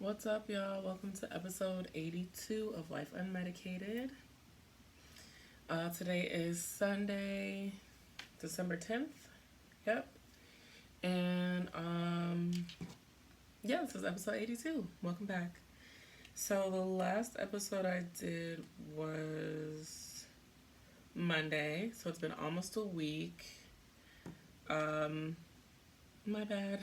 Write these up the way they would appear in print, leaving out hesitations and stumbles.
What's up, y'all? Welcome to episode 82 of Life Unmedicated. Today is Sunday, December 10th. Yep. And, yeah, this is episode 82. Welcome back. So, the last episode I did was Monday. So, it's been almost a week. My bad.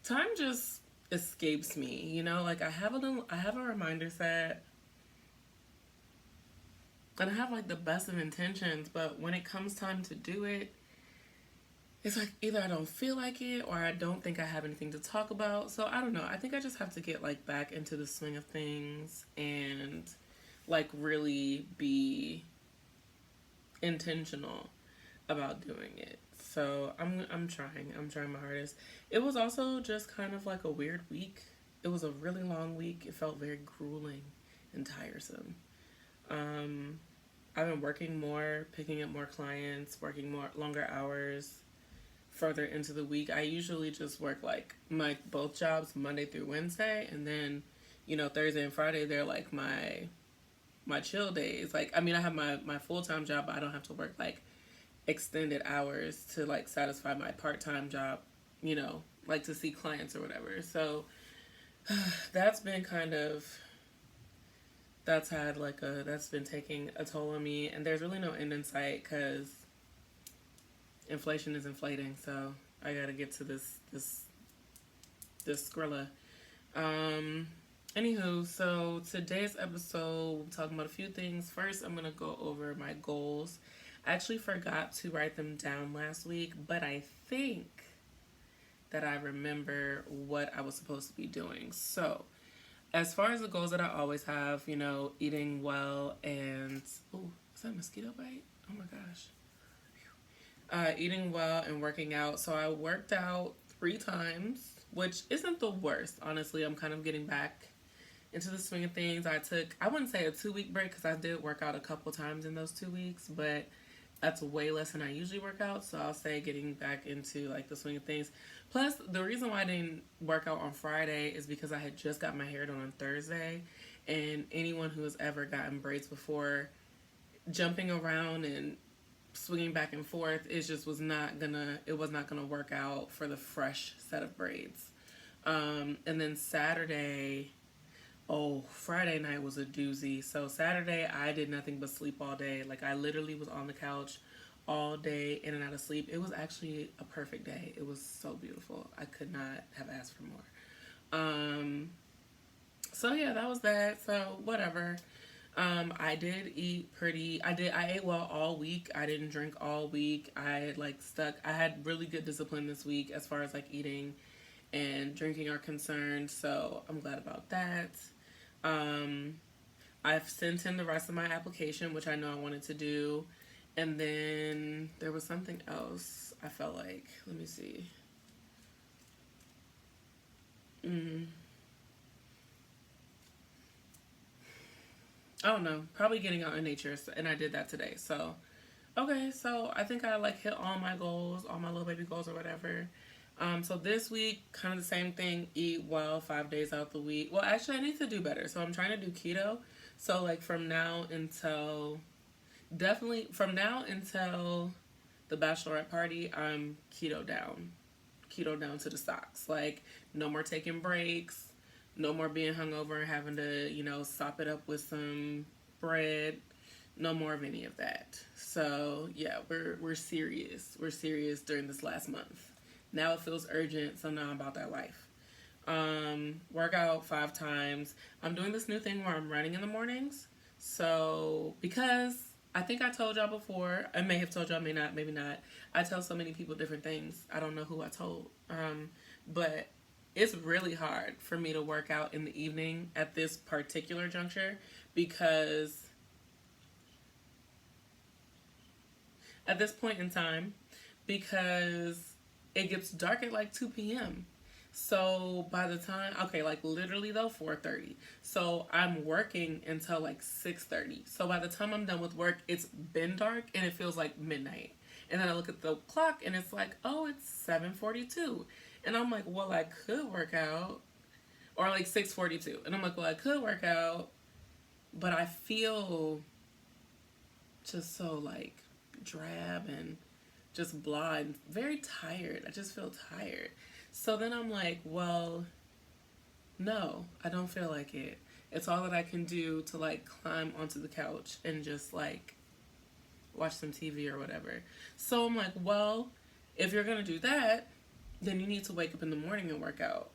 Time just escapes me, like I have a reminder set and I have like the best of intentions, but when it comes time to do it, it's like either I don't feel like it or I don't think I have anything to talk about. So I don't know. I think I just have to get like back into the swing of things and like really be intentional about doing it. So I'm trying. I'm trying my hardest. It was also just kind of like a weird week. It was a really long week. It felt very grueling and tiresome. Um, I've been working more, picking up more clients, working more longer hours further into the week. I usually just work like my both jobs Monday through Wednesday, and then Thursday and Friday they're like my chill days. Like I mean, I have my full-time job, but I don't have to work like extended hours to like satisfy my part-time job, like to see clients or whatever. So that's been kind of that's been taking a toll on me, and there's really no end in sight because inflation is inflating. So I gotta get to this Skrilla. Um, Anywho, so today's episode, we're talking about a few things. First, I'm gonna go over my goals. I actually forgot to write them down last week, but I think that I remember what I was supposed to be doing. So, as far as the goals that I always have, eating well and oh, is that a mosquito bite? Oh my gosh. Eating well and working out. So I worked out 3 times, which isn't the worst. Honestly, I'm kind of getting back into the swing of things. I wouldn't say a 2 week break because I did work out a couple times in those 2 weeks, but that's way less than I usually work out. So I'll say getting back into like the swing of things. Plus, the reason why I didn't work out on Friday is because I had just got my hair done on Thursday, and anyone who has ever gotten braids before, jumping around and swinging back and forth, it was not gonna work out for the fresh set of braids. And then Saturday, oh, Friday night was a doozy. So Saturday, I did nothing but sleep all day. Like, I literally was on the couch all day, in and out of sleep. It was actually a perfect day. It was so beautiful. I could not have asked for more. So yeah, that was that. So whatever. I did eat pretty. I ate well all week. I didn't drink all week. I had really good discipline this week as far as like eating and drinking are concerned. So I'm glad about that. Um, I've sent in the rest of my application, which I know I wanted to do. And then there was something else I felt like. Let me see. Mm, I don't know. Probably getting out in nature, and I did that today. So, okay. So I think I like hit all my goals, all my little baby goals or whatever. So this week, kind of the same thing. Eat well 5 days out the week. Well, actually, I need to do better. So I'm trying to do keto. So like from now until definitely from now until the bachelorette party, I'm keto down to the socks. Like no more taking breaks, no more being hungover and having to sop it up with some bread. No more of any of that. So yeah, we're serious. We're serious during this last month. Now it feels urgent, so now I'm about that life. Work out 5 times. I'm doing this new thing where I'm running in the mornings. So because I think I told y'all before, I may have told y'all, may not, maybe not. I tell so many people different things. I don't know who I told. But it's really hard for me to work out in the evening at this particular juncture because at this point in time because it gets dark at like 2 p.m. So by the time, okay, like literally though, 4:30. So I'm working until like 6:30. So by the time I'm done with work, it's been dark and it feels like midnight. And then I look at the clock and it's like, oh, it's 7:42. And I'm like, well, I could work out. or like 6:42. And I'm like, well, I could work out, but I feel just so like drab and just blah and very tired. I just feel tired. So then I'm like, well, no, I don't feel like it. It's all that I can do to like climb onto the couch and just like watch some TV or whatever. So I'm like, well, if you're gonna do that, then you need to wake up in the morning and work out.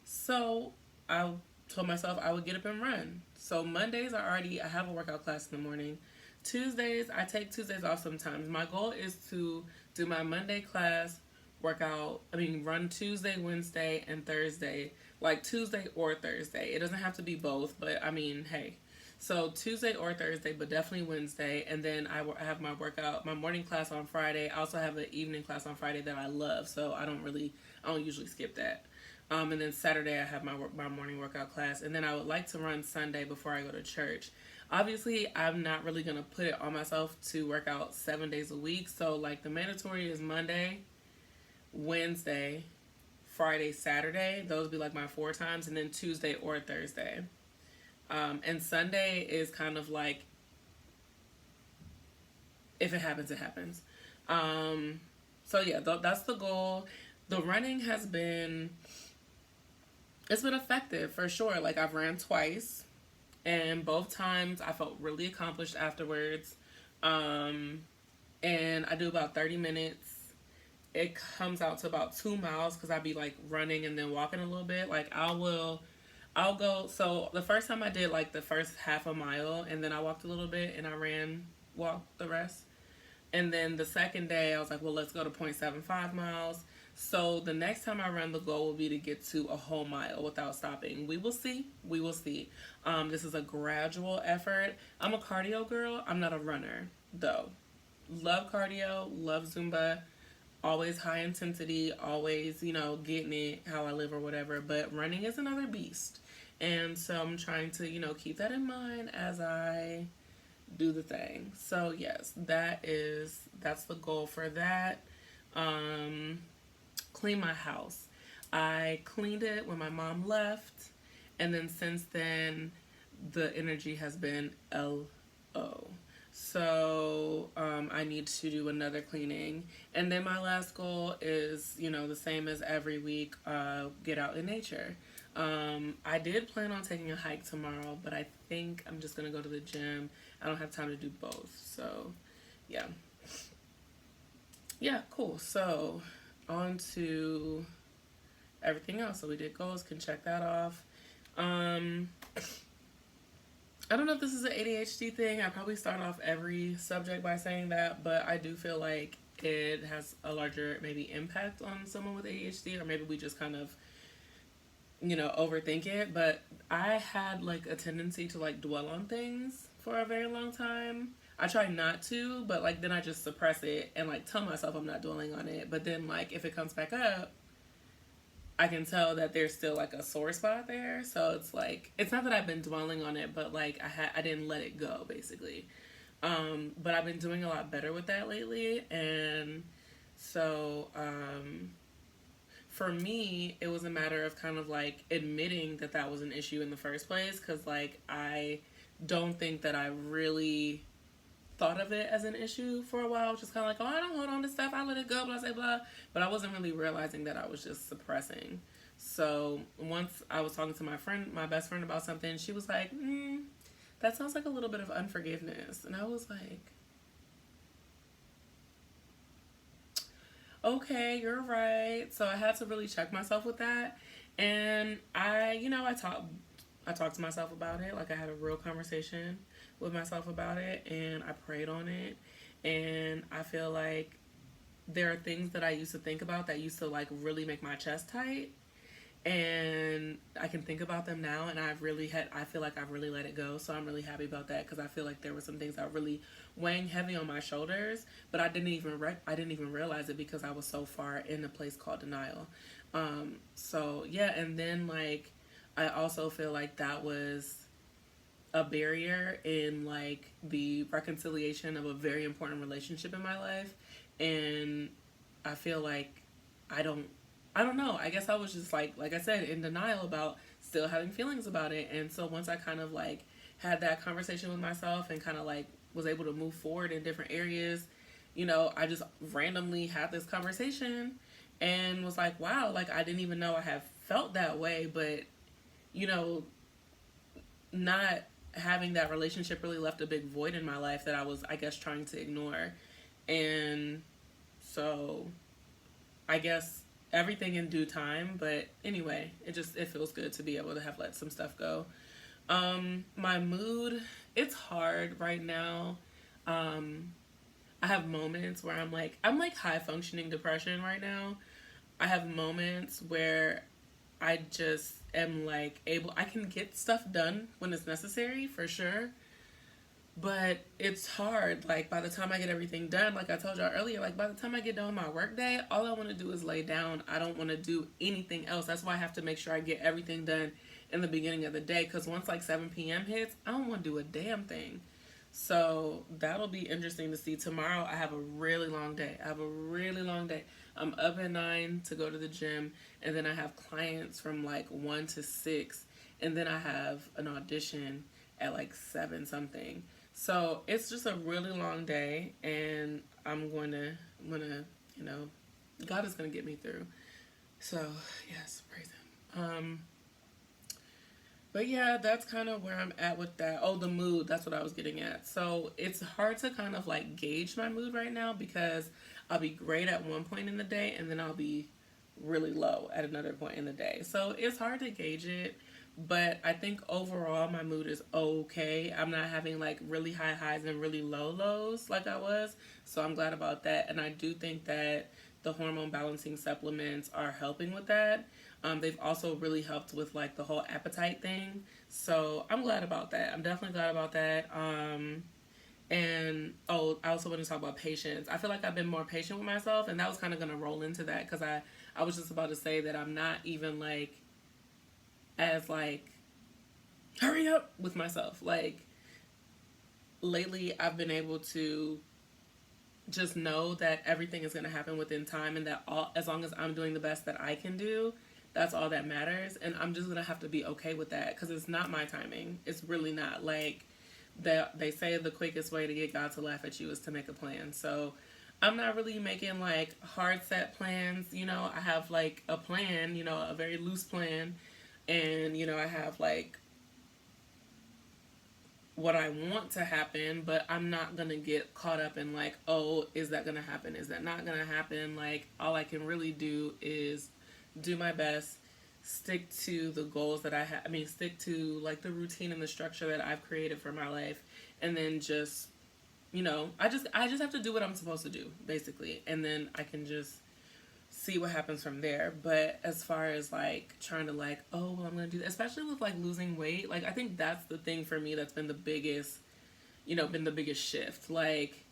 So I told myself I would get up and run. So Mondays I have a workout class in the morning. Tuesdays, I take Tuesdays off sometimes. My goal is to do my Monday class, run Tuesday, Wednesday, and Thursday. Like Tuesday or Thursday. It doesn't have to be both, but I mean, hey. So Tuesday or Thursday, but definitely Wednesday. And then I have my morning class on Friday. I also have an evening class on Friday that I love, so I don't usually skip that. And then Saturday I have my morning workout class. And then I would like to run Sunday before I go to church. Obviously, I'm not really going to put it on myself to work out 7 days a week. So, like, the mandatory is Monday, Wednesday, Friday, Saturday. Those would be, like, my 4 times. And then Tuesday or Thursday. And Sunday is kind of like, if it happens, it happens. So, yeah, that's the goal. The running it's been effective for sure. Like, I've ran twice. And both times I felt really accomplished afterwards. And I do about 30 minutes. It comes out to about 2 miles because I be like running and then walking a little bit. Like I'll go. So the first time I did like the first half a mile and then I walked a little bit and I walked the rest. And then the second day I was like, well, let's go to 0.75 miles. So the next time I run, the goal will be to get to a whole mile without stopping. We will see. We will see. This is a gradual effort. I'm a cardio girl. I'm not a runner, though. Love cardio. Love Zumba. Always high intensity. Always, getting it how I live or whatever. But running is another beast. And so I'm trying to, keep that in mind as I do the thing. So, yes, that's the goal for that. Clean my house. I cleaned it when my mom left, and then since then, the energy has been LO. So I need to do another cleaning. And then my last goal is, the same as every week, get out in nature. I did plan on taking a hike tomorrow, but I think I'm just going to go to the gym. I don't have time to do both. So, yeah. Yeah, cool. So, on to everything else. So we did goals, can check that off. I don't know if this is an ADHD thing. I probably start off every subject by saying that, but I do feel like it has a larger maybe impact on someone with ADHD, or maybe we just kind of, overthink it. But I had like a tendency to like dwell on things for a very long time. I try not to, but like then I just suppress it and like tell myself I'm not dwelling on it. But then like if it comes back up, I can tell that there's still like a sore spot there. So it's like, it's not that I've been dwelling on it, but like I didn't let it go basically. But I've been doing a lot better with that lately. And so for me, it was a matter of kind of like admitting that was an issue in the first place. Cause like I don't think that I really thought of it as an issue for a while, just kind of like, oh, I don't hold on to stuff, I let it go, blah, blah, blah. But I wasn't really realizing that I was just suppressing. So once I was talking to my best friend about something, she was like, that sounds like a little bit of unforgiveness. And I was like, okay, you're right. So I had to really check myself with that. And I talked to myself about it. Like I had a real conversation with myself about it, and I prayed on it. And I feel like there are things that I used to think about that used to like really make my chest tight, and I can think about them now, and I feel like I've really let it go. So I'm really happy about that, because I feel like there were some things that were really weighing heavy on my shoulders, but I didn't even realize it because I was so far in a place called denial. So yeah, and then like I also feel like that was a barrier in like the reconciliation of a very important relationship in my life. And I feel like I don't I don't know. I guess I was just like I said, in denial about still having feelings about it. And so once I kind of like had that conversation with myself and kind of like was able to move forward in different areas, I just randomly had this conversation and was like, wow, like I didn't even know I have felt that way. But, you know, not having that relationship really left a big void in my life that I was, I guess, trying to ignore. And so I guess everything in due time. But anyway, it feels good to be able to have let some stuff go. My mood, it's hard right now. Um, I have moments where I'm like high functioning depression right now. I have moments where I just am like able, I can get stuff done when it's necessary for sure. But it's hard. Like by the time I get everything done, like I told y'all earlier, like by the time I get done with my work day, all I want to do is lay down. I don't want to do anything else. That's why I have to make sure I get everything done in the beginning of the day. Because once like 7 p.m. hits, I don't want to do a damn thing. So that'll be interesting to see. Tomorrow I have a really long day. I have a really long day. I'm up at 9 to go to the gym, and then I have clients from like 1 to 6, and then I have an audition at like 7 something. So it's just a really long day, and I'm gonna, God is gonna get me through. So yes, praise Him. But yeah, that's kind of where I'm at with that. Oh, the mood, that's what I was getting at. So it's hard to kind of like gauge my mood right now because I'll be great at one point in the day and then I'll be really low at another point in the day. So it's hard to gauge it, but I think overall my mood is okay. I'm not having like really high highs and really low lows like I was. So I'm glad about that. And I do think that the hormone balancing supplements are helping with that. They've also really helped with like the whole appetite thing. So I'm glad about that. I'm definitely glad about that. And oh, I also want to talk about patience. I feel like I've been more patient with myself, and that was kind of going to roll into that because I was just about to say that I'm not even like as like hurry up with myself. Like lately, I've been able to just know that everything is going to happen within time, and that as long as I'm doing the best that I can do, that's all that matters. And I'm just going to have to be okay with that because it's not my timing. It's really not. Like they say the quickest way to get God to laugh at you is to make a plan. So I'm not really making like hard set plans. I have like a plan, a very loose plan. And, I have like what I want to happen, but I'm not going to get caught up in like, oh, is that going to happen? Is that not going to happen? Like, all I can really do is do my best, stick to the goals that I have. I mean, stick to like the routine and the structure that I've created for my life. And then just, I just have to do what I'm supposed to do, basically. And then I can just see what happens from there. But as far as like trying to like, oh, well, I'm gonna do that, especially with like losing weight, like I think that's the thing for me that's been the biggest, shift. Like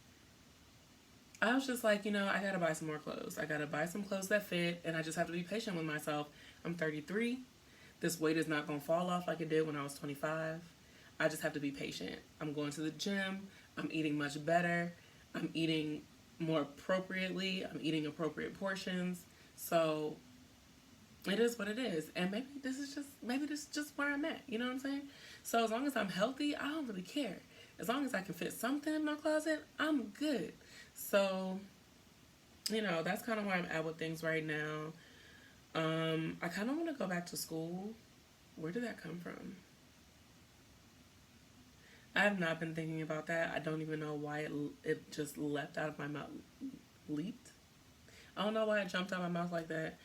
I was just like, I gotta buy some more clothes. I gotta buy some clothes that fit, and I just have to be patient with myself. I'm 33. This weight is not gonna fall off like it did when I was 25. I just have to be patient. I'm going to the gym. I'm eating much better. I'm eating more appropriately. I'm eating appropriate portions. So it is what it is. And maybe this is just where I'm at. You know what I'm saying? So as long as I'm healthy, I don't really care. As long as I can fit something in my closet, I'm good. So, that's kind of where I'm at with things right now. I kind of want to go back to school. Where did that come from? I have not been thinking about that. I don't even know why it just leapt out of my mouth. Leaped? I don't know why it jumped out of my mouth like that.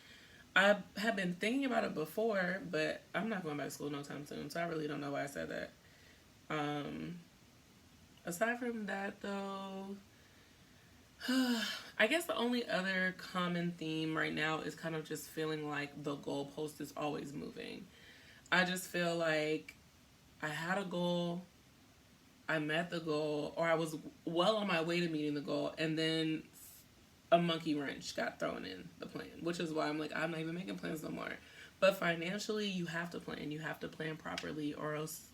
I have been thinking about it before, but I'm not going back to school no time soon, so I really don't know why I said that. Aside from that, though, I guess the only other common theme right now is kind of just feeling like the goalpost is always moving. I just feel like I had a goal, I met the goal, or I was well on my way to meeting the goal, and then a monkey wrench got thrown in the plan, which is why I'm like, I'm not even making plans no more. But financially, you have to plan. You have to plan properly, or else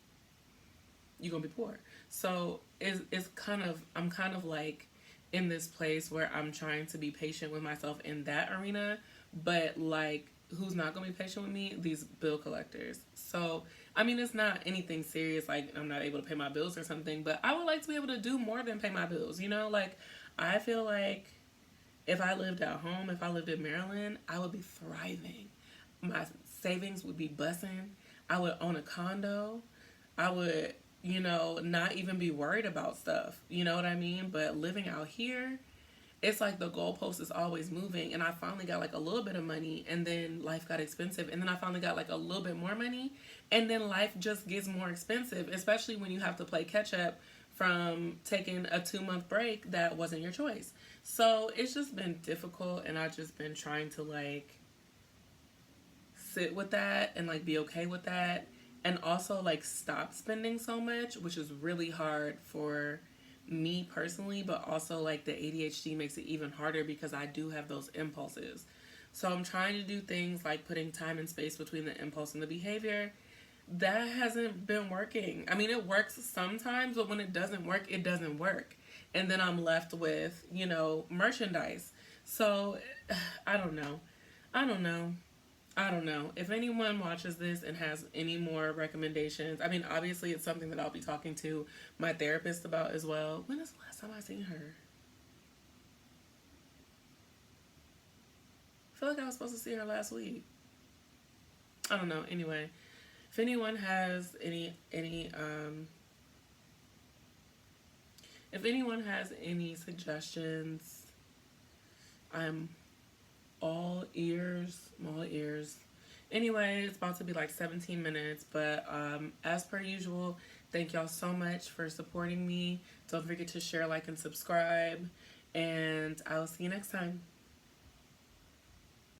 you're gonna be poor. So I'm kind of like in this place where I'm trying to be patient with myself in that arena, But like, who's not gonna be patient with me? These bill collectors. So I mean, it's not anything serious. Like I'm not able to pay my bills or something. But I would like to be able to do more than pay my bills. You know, like I feel like if I lived at home, if I lived in Maryland, I would be thriving. My savings would be bussing. I would own a condo. I would, you know, not even be worried about stuff. You know what I mean? But living out here, it's like the goalpost is always moving. And I finally got like a little bit of money, and then life got expensive. And then I finally got like a little bit more money, and then life just gets more expensive, especially when you have to play catch up from taking a 2 month break that wasn't your choice. So it's just been difficult, and I've just been trying to like sit with that and like be okay with that, and also like stop spending so much, which is really hard for me personally, but also like the ADHD makes it even harder because I do have those impulses. So I'm trying to do things like putting time and space between the impulse and the behavior. That hasn't been working. I mean, it works sometimes, but when it doesn't work, it doesn't work. And then I'm left with, you know, merchandise. So I don't know. I don't know. I don't know. If anyone watches this and has any more recommendations, I mean, obviously it's something that I'll be talking to my therapist about as well. When is the last time I seen her? I feel like I was supposed to see her last week. I don't know. Anyway, if anyone has if anyone has any suggestions, I'm all ears. I'm all ears. Anyway, it's about to be like 17 minutes, but as per usual, thank y'all so much for supporting me. Don't forget to share, like, and subscribe, and I will see you next time.